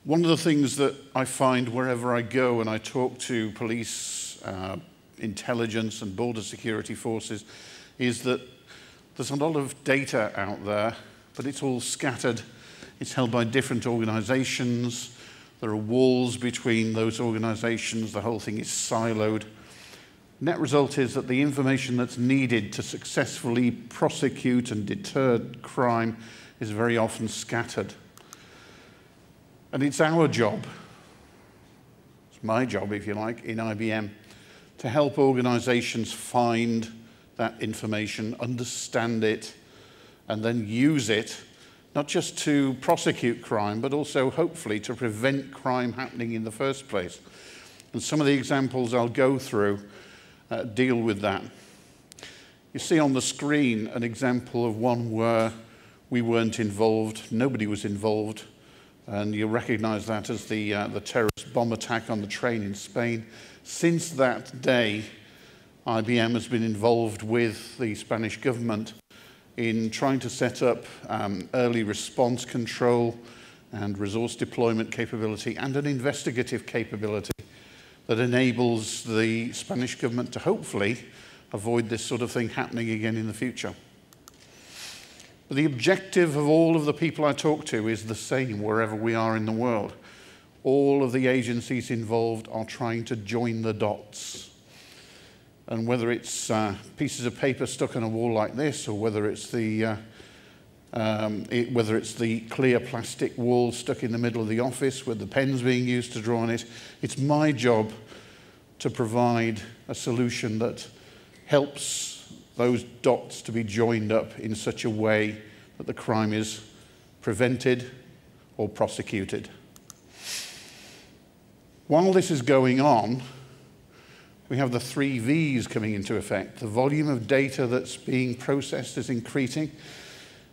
One of the things that I find wherever I go and I talk to police, intelligence and border security forces is that there's a lot of data out there, but it's all scattered. It's held by different organizations. There are walls between those organizations. The whole thing is siloed. Net result is that the information that's needed to successfully prosecute and deter crime is very often scattered. And it's our job, it's my job if you like, in IBM, to help organizations find that information, understand it, and then use it, not just to prosecute crime, but also hopefully to prevent crime happening in the first place. And some of the examples I'll go through deal with that. You see on the screen an example of one where we weren't involved, nobody was involved, and you'll recognize that as the terrorist bomb attack on the train in Spain. Since that day, IBM has been involved with the Spanish government in trying to set up early response control and resource deployment capability and an investigative capability that enables the Spanish government to hopefully avoid this sort of thing happening again in the future. But the objective of all of the people I talk to is the same wherever we are in the world. All of the agencies involved are trying to join the dots. And whether it's pieces of paper stuck on a wall like this, or whether it's the clear plastic wall stuck in the middle of the office with the pens being used to draw on it, it's my job to provide a solution that helps those dots to be joined up in such a way that the crime is prevented or prosecuted. While this is going on, we have the 3 V's coming into effect. The volume of data that's being processed is increasing.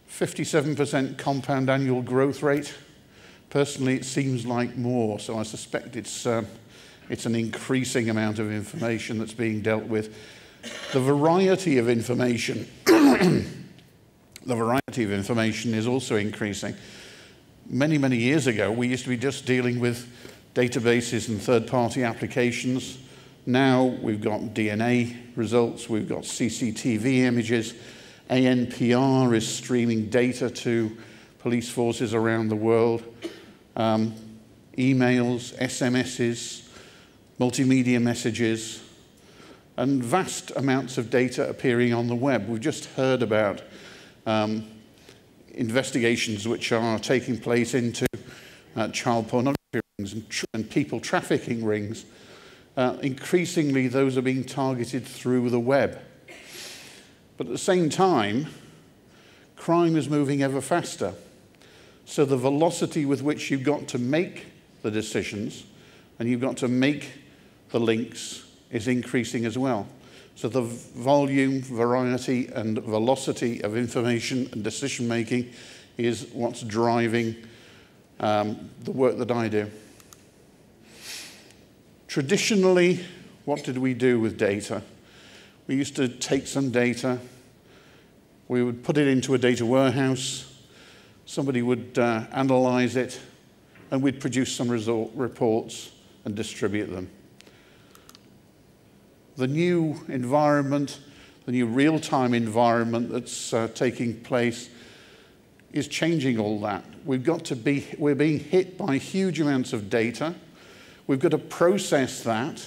57% compound annual growth rate. Personally, it seems like more, so I suspect it's an increasing amount of information that's being dealt with. The variety of information, is also increasing. Many, many years ago, we used to be just dealing with databases and third-party applications. Now we've got DNA results, we've got CCTV images, ANPR is streaming data to police forces around the world, emails, SMSs, multimedia messages, and vast amounts of data appearing on the web. We've just heard about investigations which are taking place into child pornography rings and people trafficking rings. Increasingly, those are being targeted through the web. But at the same time, crime is moving ever faster. So the velocity with which you've got to make the decisions and you've got to make the links is increasing as well. So the volume, variety, and velocity of information and decision-making is what's driving the work that I do. Traditionally, what did we do with data? We used to take some data, we would put it into a data warehouse, somebody would analyze it, and we'd produce some reports and distribute them. The new environment, the new real-time environment that's taking place is changing all that. We're being hit by huge amounts of data. We've got to process that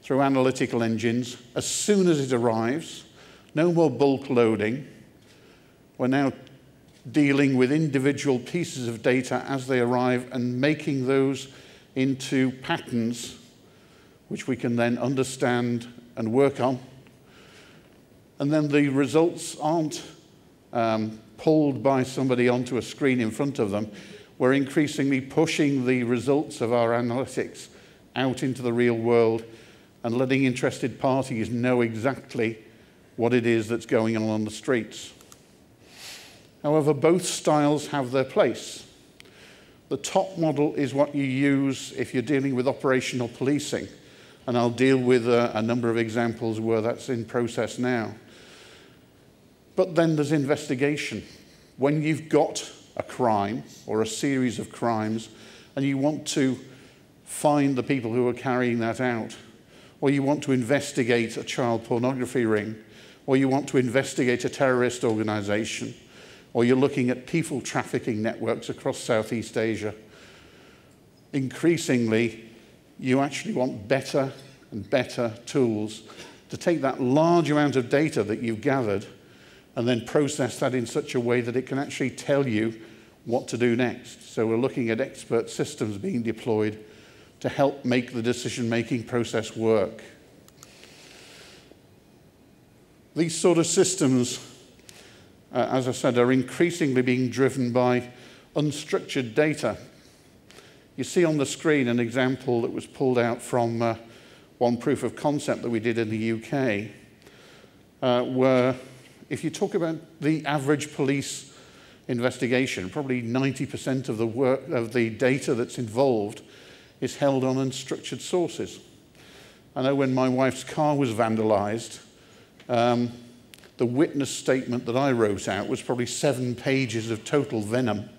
through analytical engines as soon as it arrives. No more bulk loading. We're now dealing with individual pieces of data as they arrive and making those into patterns which we can then understand and work on. And then the results aren't pulled by somebody onto a screen in front of them. We're increasingly pushing the results of our analytics out into the real world and letting interested parties know exactly what it is that's going on the streets. However, both styles have their place. The top model is what you use if you're dealing with operational policing, and I'll deal with a number of examples where that's in process now. But then there's investigation. When you've got a crime or a series of crimes and you want to find the people who are carrying that out, or you want to investigate a child pornography ring, or you want to investigate a terrorist organization, or you're looking at people trafficking networks across Southeast Asia, increasingly, you actually want better and better tools to take that large amount of data that you've gathered and then process that in such a way that it can actually tell you what to do next. So we're looking at expert systems being deployed to help make the decision-making process work. These sort of systems, as I said, are increasingly being driven by unstructured data. You see on the screen an example that was pulled out from one proof of concept that we did in the UK, where if you talk about the average police investigation, probably 90% of the work of the data that's involved is held on unstructured sources. I know when my wife's car was vandalized, the witness statement that I wrote out was probably 7 pages of total venom.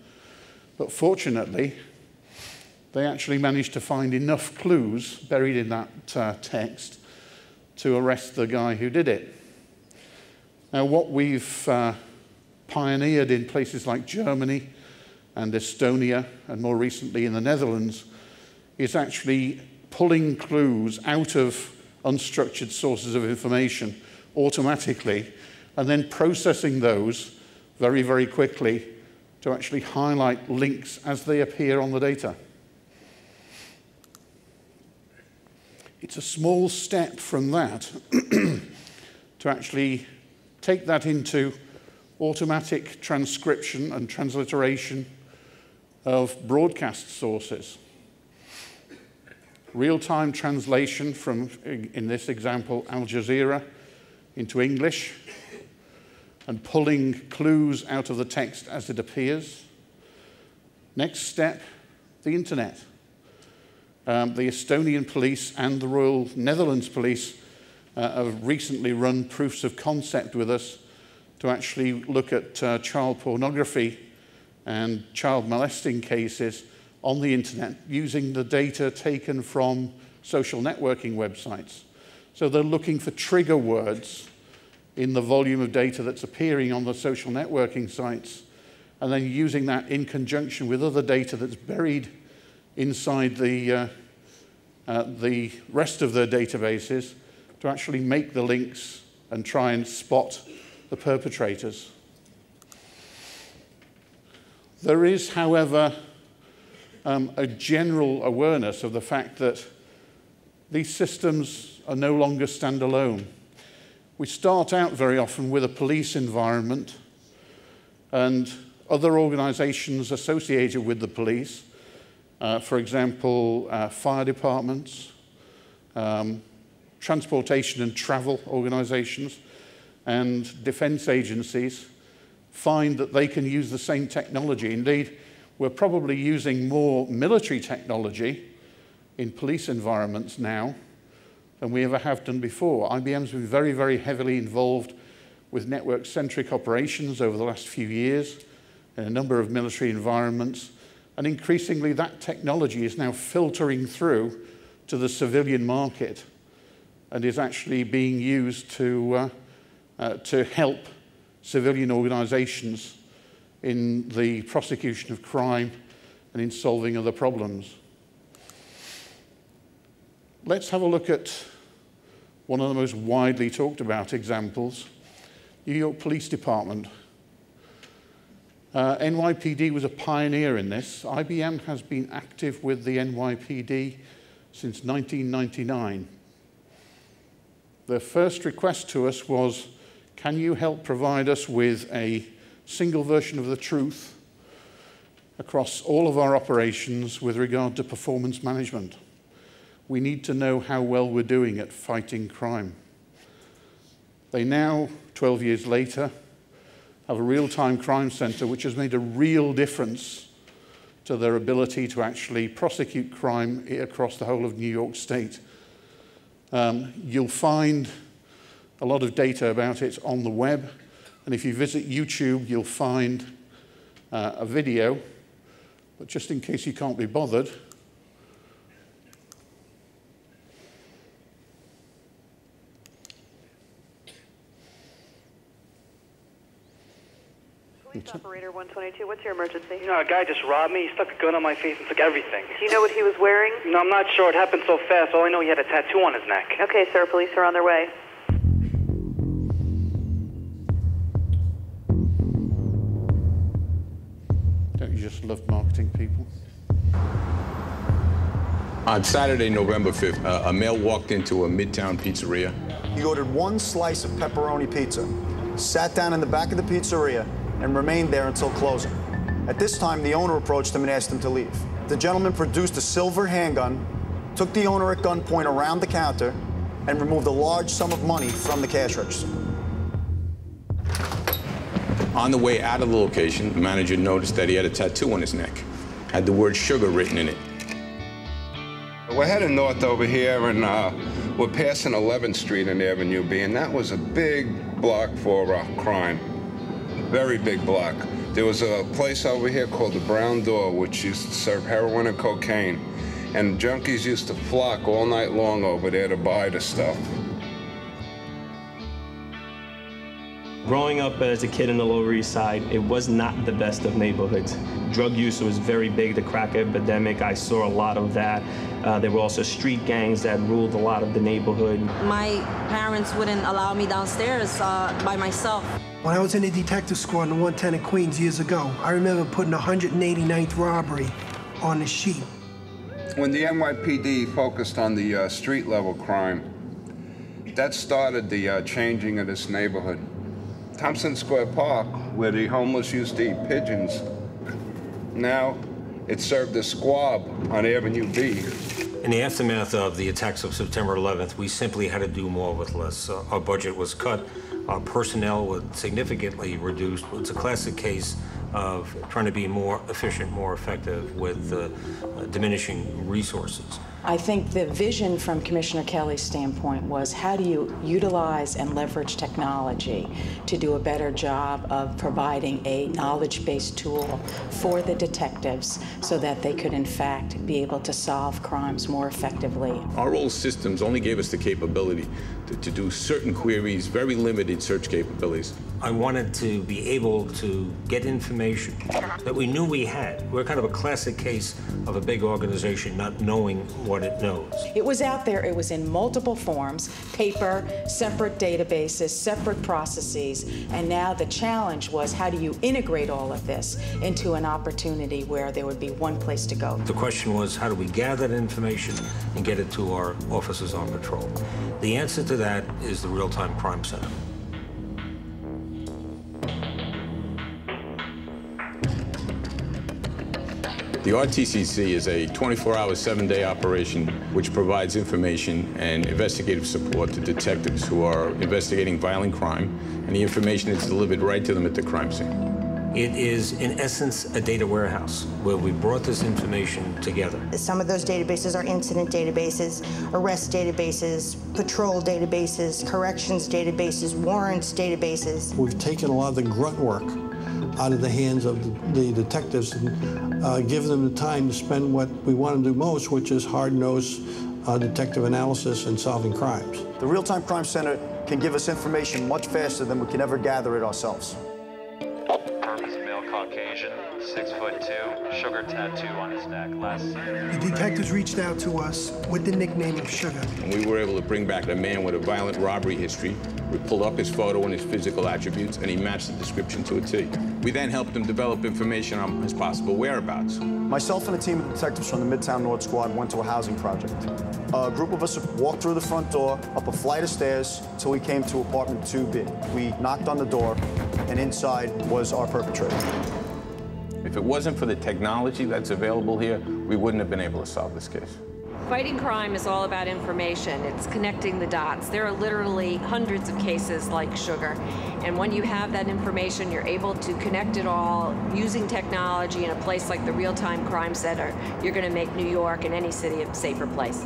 But fortunately, they actually managed to find enough clues buried in that text to arrest the guy who did it. Now, what we've pioneered in places like Germany and Estonia, and more recently in the Netherlands, is actually pulling clues out of unstructured sources of information automatically, and then processing those very, very quickly to actually highlight links as they appear on the data. It's a small step from that to actually take that into automatic transcription and transliteration of broadcast sources. Real-time translation from, in this example, Al Jazeera into English, and pulling clues out of the text as it appears. Next step, the internet. The Estonian police and the Royal Netherlands Police have recently run proofs of concept with us to actually look at child pornography and child molesting cases on the internet using the data taken from social networking websites. So they're looking for trigger words in the volume of data that's appearing on the social networking sites, and then using that in conjunction with other data that's buried inside the rest of their databases to actually make the links and try and spot the perpetrators. There is, however, a general awareness of the fact that these systems are no longer standalone. We start out very often with a police environment and other organizations associated with the police, for example, fire departments, transportation and travel organizations, and defense agencies find that they can use the same technology. Indeed, we're probably using more military technology in police environments now than we ever have done before. IBM's been very, very heavily involved with network-centric operations over the last few years in a number of military environments, and increasingly that technology is now filtering through to the civilian market and is actually being used to help civilian organizations in the prosecution of crime and in solving other problems. Let's have a look at one of the most widely talked about examples, New York Police Department. NYPD was a pioneer in this. IBM has been active with the NYPD since 1999. Their first request to us was, can you help provide us with a single version of the truth across all of our operations with regard to performance management? We need to know how well we're doing at fighting crime. They now, 12 years later, have a real-time crime center which has made a real difference to their ability to actually prosecute crime across the whole of New York State. You'll find a lot of data about it on the web, and if you visit YouTube, you'll find a video But just in case you can't be bothered, Police operator 122, what's your emergency? You know, a guy just robbed me. He stuck a gun on my face and took everything. Do you know what he was wearing? No, I'm not sure. It happened so fast. All I know, he had a tattoo on his neck. Okay, sir, police are on their way. don't you just love marketing people? On Saturday, November 5th, a male walked into a Midtown pizzeria. He ordered one slice of pepperoni pizza, sat down in the back of the pizzeria, and remained there until closing. At this time, the owner approached him and asked him to leave. The gentleman produced a silver handgun, took the owner at gunpoint around the counter, and removed a large sum of money from the cash register. On the way out of the location, the manager noticed that he had a tattoo on his neck, had the word sugar written in it. We're heading north over here, and we're passing 11th Street and Avenue B, and that was a big block for crime. Very big block. There was a place over here called the Brown Door, which used to serve heroin and cocaine, and junkies used to flock all night long over there to buy the stuff. Growing up as a kid in the Lower East Side, it was not the best of neighborhoods. Drug use was very big, the crack epidemic, I saw a lot of that. There were also street gangs that ruled a lot of the neighborhood. My parents wouldn't allow me downstairs by myself. When I was in the detective squad in 110 in Queens years ago, I remember putting 189th robbery on the sheet. When the NYPD focused on the street-level crime, that started the changing of this neighborhood. Thompson Square Park, where the homeless used to eat pigeons, now it served a squab on Avenue B. In the aftermath of the attacks of September 11th, we simply had to do more with less. Our budget was cut, our personnel was significantly reduced. It's a classic case of trying to be more efficient, more effective with diminishing resources. I think the vision from Commissioner Kelly's standpoint was, how do you utilize and leverage technology to do a better job of providing a knowledge-based tool for the detectives so that they could in fact be able to solve crimes more effectively. Our old systems only gave us the capability to do certain queries, very limited search capabilities. I wanted to be able to get information that we knew we had. We're kind of a classic case of a big organization not knowing what it knows. It was out there, it was in multiple forms, paper, separate databases, separate processes, and now the challenge was, how do you integrate all of this into an opportunity where there would be one place to go? The question was, how do we gather that information and get it to our officers on patrol? The answer to that is the Real-Time Crime Center. The RTCC is a 24-hour, 7-day operation which provides information and investigative support to detectives who are investigating violent crime, and the information is delivered right to them at the crime scene. It is, in essence, a data warehouse where we brought this information together. Some of those databases are incident databases, arrest databases, patrol databases, corrections databases, warrants databases. We've taken a lot of the grunt work out of the hands of the detectives and give them the time to spend what we want to do most, which is hard-nosed detective analysis and solving crimes. The Real-Time Crime Center can give us information much faster than we can ever gather it ourselves. He's male Caucasian, 6'2", sugar tattoo on his neck, last seen. The detectives reached out to us with the nickname of Sugar. And we were able to bring back a man with a violent robbery history. We pulled up his photo and his physical attributes, and he matched the description to a T. We then helped him develop information on his possible whereabouts. Myself and a team of detectives from the Midtown North Squad went to a housing project. A group of us walked through the front door, up a flight of stairs, till we came to apartment 2B. We knocked on the door, and inside was our perpetrator. If it wasn't for the technology that's available here, we wouldn't have been able to solve this case. Fighting crime is all about information. It's connecting the dots. There are literally hundreds of cases like Sugar. And when you have that information, you're able to connect it all using technology in a place like the Real-Time Crime Center. You're going to make New York and any city a safer place.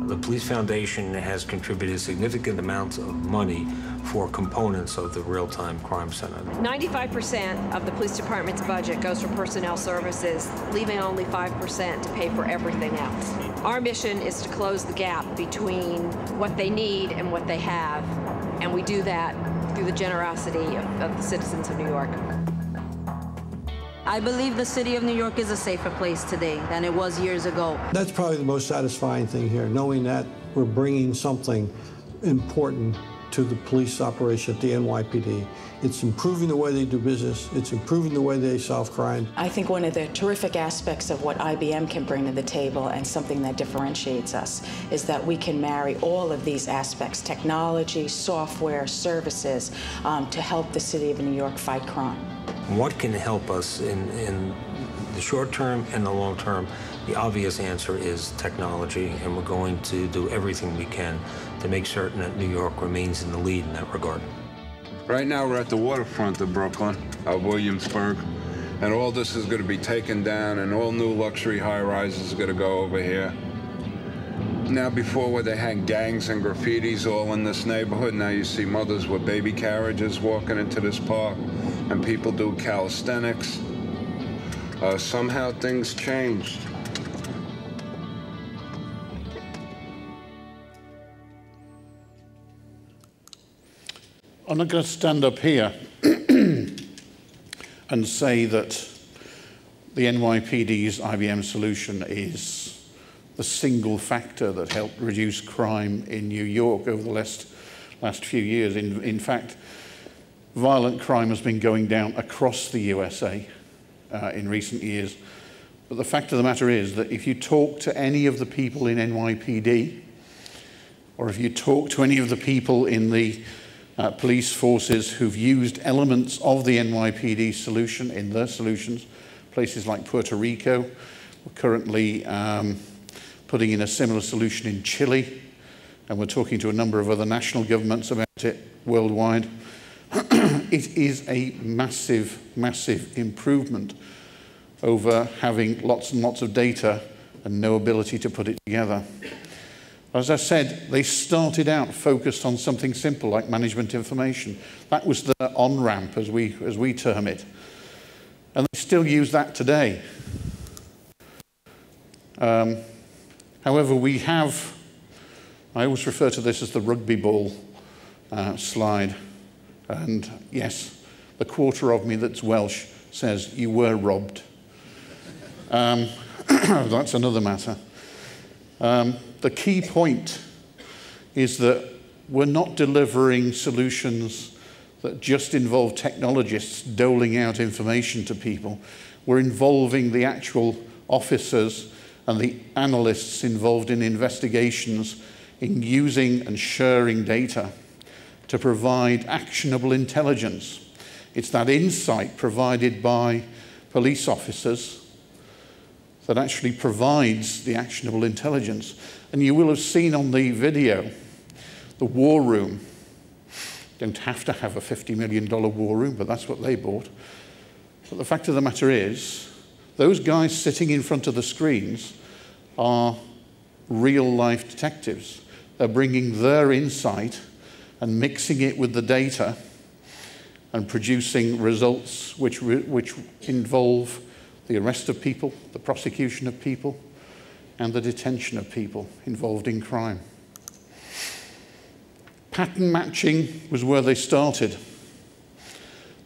The Police Foundation has contributed significant amounts of money for components of the Real-Time Crime Center. 95% of the police department's budget goes for personnel services, leaving only 5% to pay for everything else. Our mission is to close the gap between what they need and what they have, and we do that through the generosity of the citizens of New York. I believe the city of New York is a safer place today than it was years ago. That's probably the most satisfying thing here, knowing that we're bringing something important to the police operation at the NYPD. It's improving the way they do business. It's improving the way they solve crime. I think one of the terrific aspects of what IBM can bring to the table, and something that differentiates us, is that we can marry all of these aspects, technology, software, services, to help the city of New York fight crime. What can help us in the short term and the long term? The obvious answer is technology, and we're going to do everything we can to make certain that New York remains in the lead in that regard. Right now we're at the waterfront of Brooklyn, Williamsburg, and all this is going to be taken down, and all new luxury high-rises are going to go over here. Now, before, where they had gangs and graffitis all in this neighborhood, now you see mothers with baby carriages walking into this park, and people do calisthenics. Somehow things changed. I'm not going to stand up here and say that the NYPD's IBM Solution is the single factor that helped reduce crime in New York over the last few years. In fact, violent crime has been going down across the USA in recent years. But the fact of the matter is that if you talk to any of the people in NYPD, or if you talk to any of the people in the police forces who've used elements of the NYPD solution in their solutions, places like Puerto Rico, we're currently putting in a similar solution in Chile, and we're talking to a number of other national governments about it worldwide. It is a massive, massive improvement over having lots and lots of data and no ability to put it together. As I said, they started out focused on something simple like management information. That was the on-ramp, as we term it. And they still use that today. However, we have, I always refer to this as the rugby ball slide. And yes, the quarter of me that's Welsh says, you were robbed. That's another matter. The key point is that we're not delivering solutions that just involve technologists doling out information to people. We're involving the actual officers and the analysts involved in investigations in using and sharing data to provide actionable intelligence. It's that insight provided by police officers that actually provides the actionable intelligence. And you will have seen on the video, the war room. You don't have to have a $50 million war room, but that's what they bought. But the fact of the matter is, those guys sitting in front of the screens are real-life detectives. They're bringing their insight and mixing it with the data and producing results which involve the arrest of people, the prosecution of people, and the detention of people involved in crime. Pattern matching was where they started.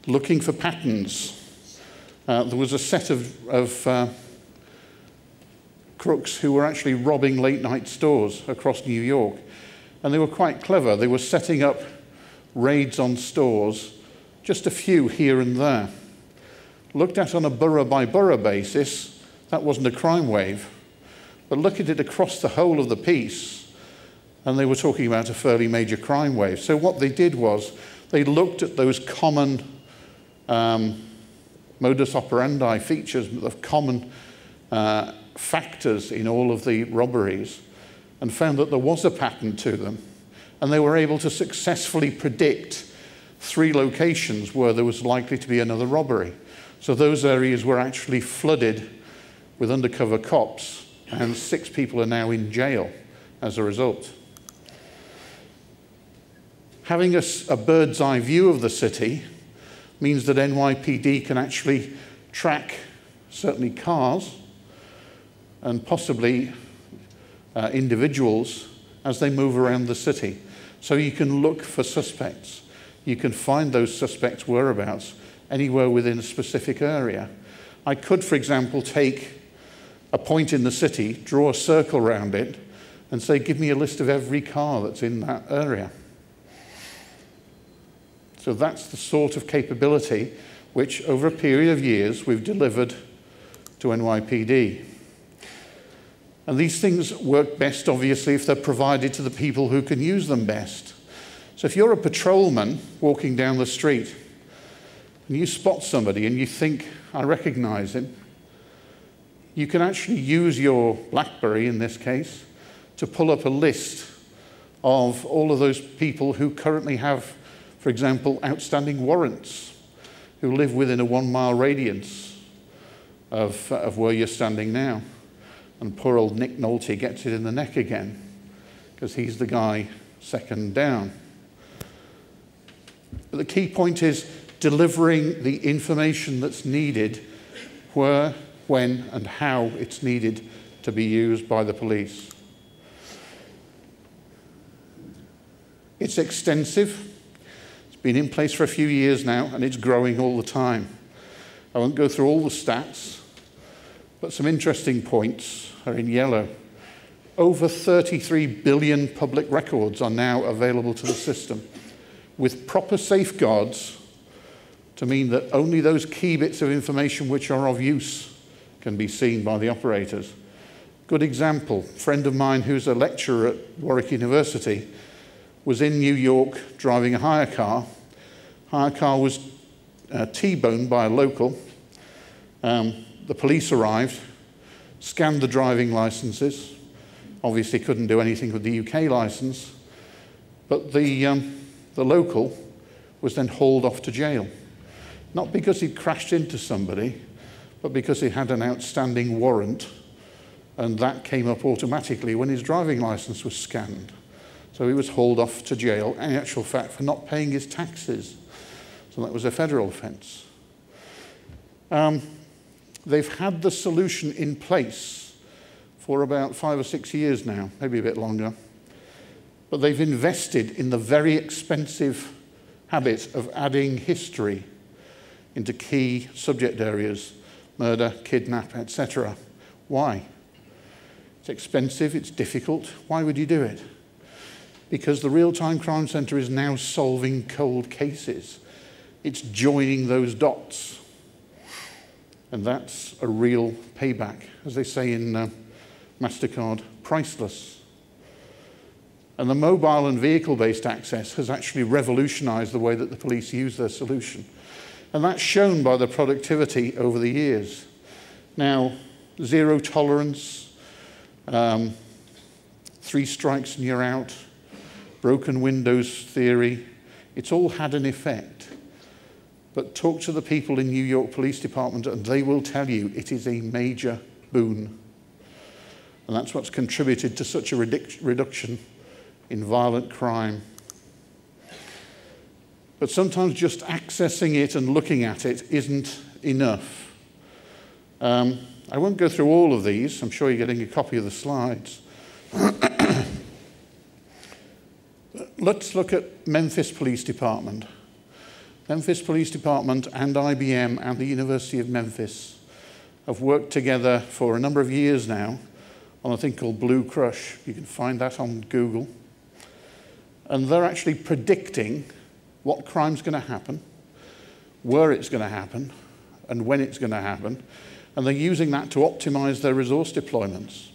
Looking for patterns. There was a set of crooks who were actually robbing late-night stores across New York. And they were quite clever. They were setting up raids on stores, just a few here and there. Looked at on a borough-by-borough basis, that wasn't a crime wave. But look at it across the whole of the piece, and they were talking about a fairly major crime wave. So what they did was, they looked at those common modus operandi features, the common factors in all of the robberies, and found that there was a pattern to them. And they were able to successfully predict 3 locations where there was likely to be another robbery. So those areas were actually flooded with undercover cops, and 6 people are now in jail as a result. Having a bird's eye view of the city means that NYPD can actually track certainly cars and possibly individuals as they move around the city. So you can look for suspects. You can find those suspects' whereabouts anywhere within a specific area. I could, for example, take a point in the city, draw a circle around it, and say, give me a list of every car that's in that area. So that's the sort of capability which, over a period of years, we've delivered to NYPD. And these things work best, obviously, if they're provided to the people who can use them best. So if you're a patrolman walking down the street and you spot somebody and you think, I recognize him, you can actually use your BlackBerry, in this case, to pull up a list of all of those people who currently have, for example, outstanding warrants, who live within a 1-mile radius of where you're standing now. And poor old Nick Nolte gets it in the neck again, because he's the guy second down. But the key point is delivering the information that's needed, where, when, and how it's needed to be used by the police. It's extensive. It's been in place for a few years now, and it's growing all the time. I won't go through all the stats, but some interesting points are in yellow. Over 33 billion public records are now available to the system, with proper safeguards to mean that only those key bits of information which are of use can be seen by the operators. Good example, a friend of mine who's a lecturer at Warwick University was in New York driving a hire car. Hire car was T-boned by a local. The police arrived, scanned the driving licenses, obviously couldn't do anything with the UK license, but the local was then hauled off to jail. Not because he'd crashed into somebody, but because he had an outstanding warrant, and that came up automatically when his driving license was scanned. So he was hauled off to jail, in actual fact, for not paying his taxes. So that was a federal offence. They've had the solution in place for about 5 or 6 years now, maybe a bit longer. But they've invested in the very expensive habit of adding history into key subject areas, murder, kidnap, etc. Why? It's expensive, it's difficult. Why would you do it? Because the Real-Time Crime Centre is now solving cold cases. It's joining those dots. And that's a real payback, as they say in MasterCard, priceless. And the mobile and vehicle-based access has actually revolutionized the way that the police use their solution. And that's shown by the productivity over the years. Now, zero tolerance, 3 strikes and you're out, broken windows theory, it's all had an effect. But talk to the people in New York Police Department and they will tell you it is a major boon. And that's what's contributed to such a reduction in violent crime. But sometimes just accessing it and looking at it isn't enough. I won't go through all of these. I'm sure you're getting a copy of the slides. Let's look at Memphis Police Department. Memphis Police Department and IBM and the University of Memphis have worked together for a number of years now on a thing called Blue Crush. You can find that on Google. And they're actually predicting what crime's going to happen, where it's going to happen, and when it's going to happen. And they're using that to optimize their resource deployments.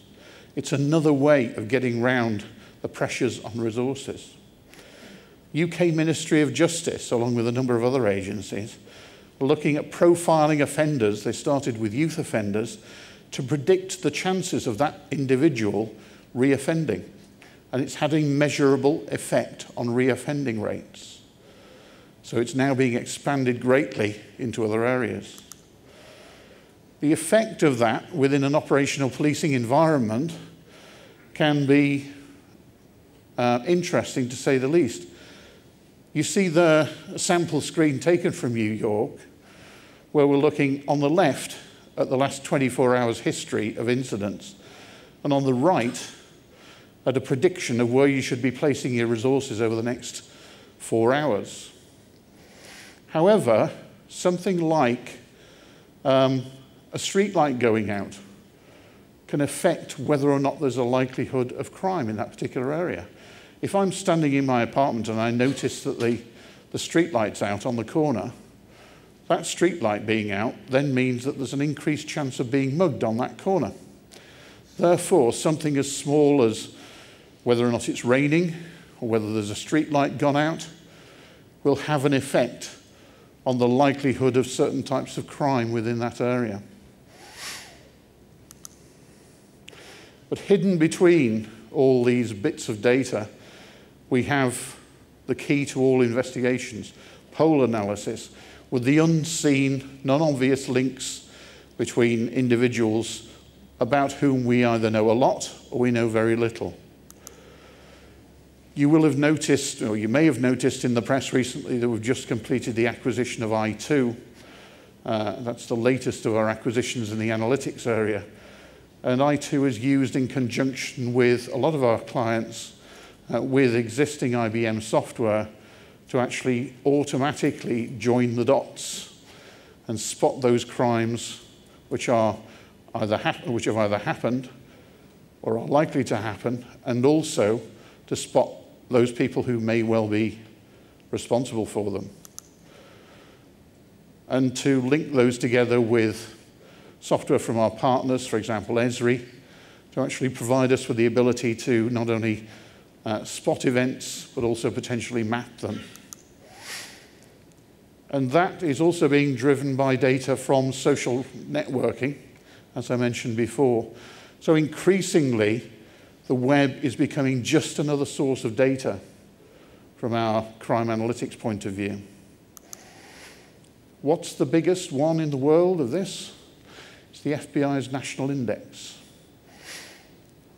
It's another way of getting round the pressures on resources. UK Ministry of Justice, along with a number of other agencies, are looking at profiling offenders. They started with youth offenders to predict the chances of that individual reoffending. And it's having measurable effect on reoffending rates. So it's now being expanded greatly into other areas. The effect of that within an operational policing environment can be interesting to say the least. You see the sample screen taken from New York, where we're looking on the left at the last 24 hours history of incidents, and on the right at a prediction of where you should be placing your resources over the next 4 hours. However, something like a street light going out can affect whether or not there's a likelihood of crime in that particular area. If I'm standing in my apartment and I notice that the street light's out on the corner, that street light being out then means that there's an increased chance of being mugged on that corner. Therefore, something as small as whether or not it's raining or whether there's a street light gone out will have an effect on the likelihood of certain types of crime within that area. But hidden between all these bits of data, we have the key to all investigations, poll analysis, with the unseen, non-obvious links between individuals about whom we either know a lot or we know very little. You will have noticed, or you may have noticed in the press recently, that we've just completed the acquisition of I2. That's the latest of our acquisitions in the analytics area. And I2 is used in conjunction with a lot of our clients with existing IBM software to actually automatically join the dots and spot those crimes which have either happened or are likely to happen, and also to spot those people who may well be responsible for them. And to link those together with software from our partners, for example, Esri, to actually provide us with the ability to not only spot events, but also potentially map them. And that is also being driven by data from social networking, as I mentioned before. So increasingly, the web is becoming just another source of data from our crime analytics point of view. What's the biggest one in the world of this? It's the FBI's National Index.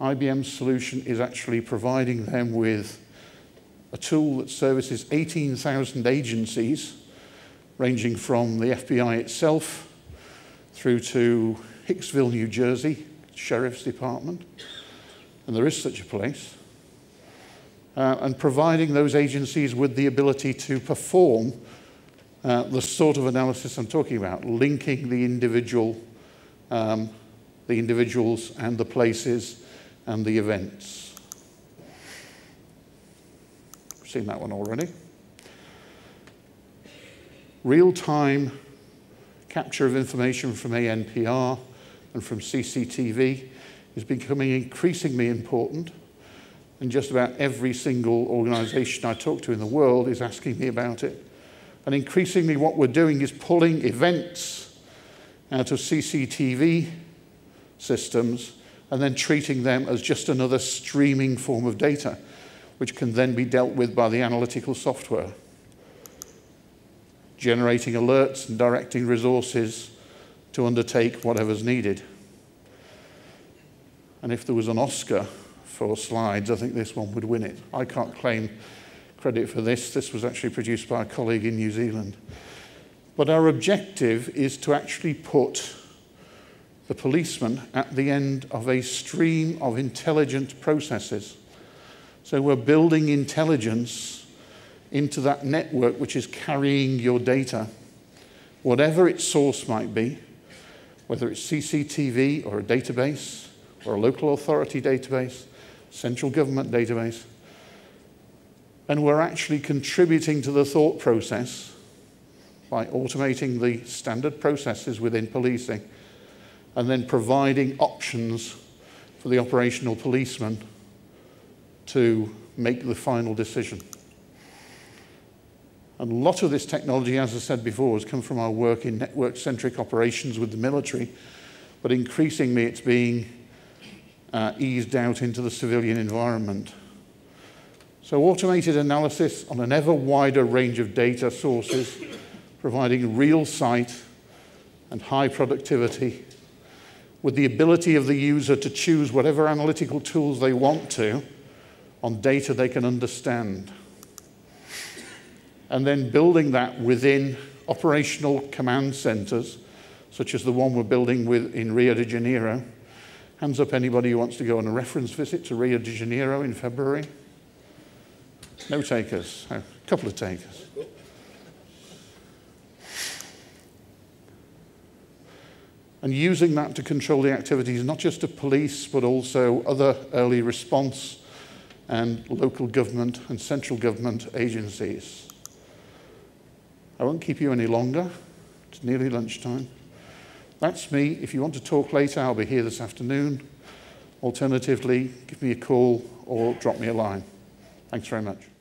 IBM Solution is actually providing them with a tool that services 18,000 agencies, ranging from the FBI itself through to Hicksville, New Jersey, Sheriff's Department, and there is such a place, and providing those agencies with the ability to perform the sort of analysis I'm talking about, linking the individuals and the places and the events. We've seen that one already. Real-time capture of information from ANPR and from CCTV is becoming increasingly important, and just about every single organization I talk to in the world is asking me about it. And increasingly what we're doing is pulling events out of CCTV systems and then treating them as just another streaming form of data, which can then be dealt with by the analytical software, generating alerts and directing resources to undertake whatever's needed. And if there was an Oscar for slides, I think this one would win it. I can't claim credit for this. This was actually produced by a colleague in New Zealand. But our objective is to actually put the policeman at the end of a stream of intelligent processes. So we're building intelligence into that network which is carrying your data, whatever its source might be, whether it's CCTV or a database or a local authority database, central government database. And we're actually contributing to the thought process by automating the standard processes within policing and then providing options for the operational policeman to make the final decision. And a lot of this technology, as I said before, has come from our work in network-centric operations with the military, but increasingly it's being eased out into the civilian environment. So automated analysis on an ever wider range of data sources, providing real sight and high productivity, with the ability of the user to choose whatever analytical tools they want to, on data they can understand. And then building that within operational command centers, such as the one we're building in Rio de Janeiro. Hands up anybody who wants to go on a reference visit to Rio de Janeiro in February. No takers, a couple of takers. And using that to control the activities, not just of police, but also other early response and local government and central government agencies. I won't keep you any longer. It's nearly lunchtime. That's me. If you want to talk later, I'll be here this afternoon. Alternatively, give me a call or drop me a line. Thanks very much.